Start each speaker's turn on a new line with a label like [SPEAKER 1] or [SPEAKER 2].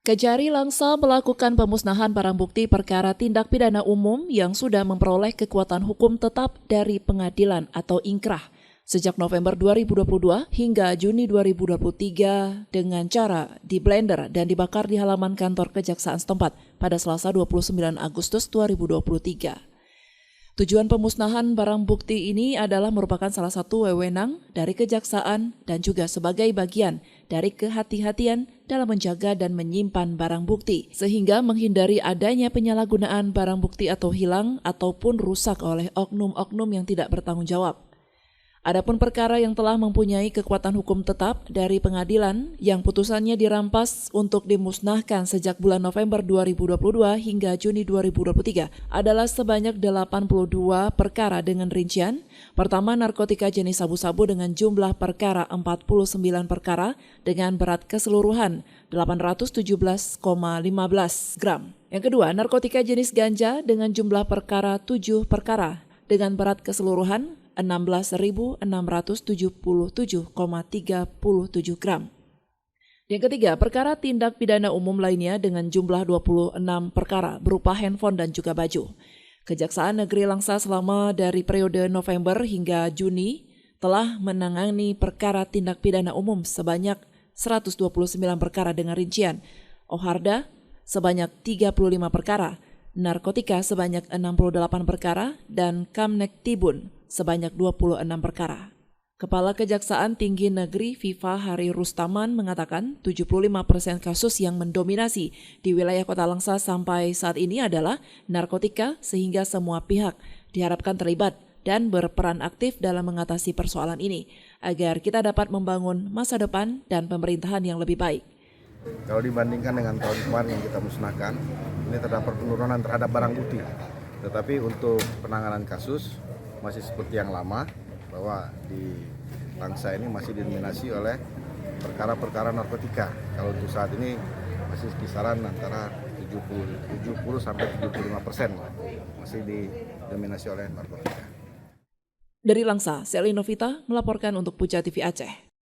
[SPEAKER 1] Kejari Langsa melakukan pemusnahan barang bukti perkara tindak pidana umum yang sudah memperoleh kekuatan hukum tetap dari pengadilan atau ingkrah sejak November 2022 hingga Juni 2023 dengan cara di-blender dan dibakar di halaman kantor Kejaksaan setempat pada Selasa 29 Agustus 2023. Tujuan pemusnahan barang bukti ini adalah merupakan salah satu wewenang dari Kejaksaan dan juga sebagai bagian dari kehati-hatian dalam menjaga dan menyimpan barang bukti, sehingga menghindari adanya penyalahgunaan barang bukti atau hilang ataupun rusak oleh oknum-oknum yang tidak bertanggung jawab. Adapun perkara yang telah mempunyai kekuatan hukum tetap dari pengadilan yang putusannya dirampas untuk dimusnahkan sejak bulan November 2022 hingga Juni 2023 adalah sebanyak 82 perkara dengan rincian. Pertama, narkotika jenis sabu-sabu dengan jumlah perkara 49 perkara dengan berat keseluruhan 817,15 gram. Yang kedua, narkotika jenis ganja dengan jumlah perkara 7 perkara dengan berat keseluruhan 16.677,37 gram. Yang ketiga, perkara tindak pidana umum lainnya dengan jumlah 26 perkara berupa handphone dan juga baju. Kejaksaan Negeri Langsa selama dari periode November hingga Juni telah menangani perkara tindak pidana umum sebanyak 129 perkara dengan rincian Oharda sebanyak 35 perkara, narkotika sebanyak 68 perkara, dan Kamnek Tibun sebanyak 26 perkara. Kepala Kejaksaan Tinggi Negeri Viva Hari Rustaman mengatakan 75% kasus yang mendominasi di wilayah Kota Langsa sampai saat ini adalah narkotika, sehingga semua pihak diharapkan terlibat dan berperan aktif dalam mengatasi persoalan ini agar kita dapat membangun masa depan dan pemerintahan yang lebih baik.
[SPEAKER 2] Kalau dibandingkan dengan tahun kemarin yang kita musnahkan, ini terdapat penurunan terhadap barang bukti. Tetapi untuk penanganan kasus masih seperti yang lama, bahwa di Langsa ini masih didominasi oleh perkara-perkara narkotika. Kalau untuk saat ini masih kisaran antara 70 sampai 75% masih didominasi oleh narkotika.
[SPEAKER 1] Dari Langsa, Selly Novita melaporkan untuk Puja TV Aceh.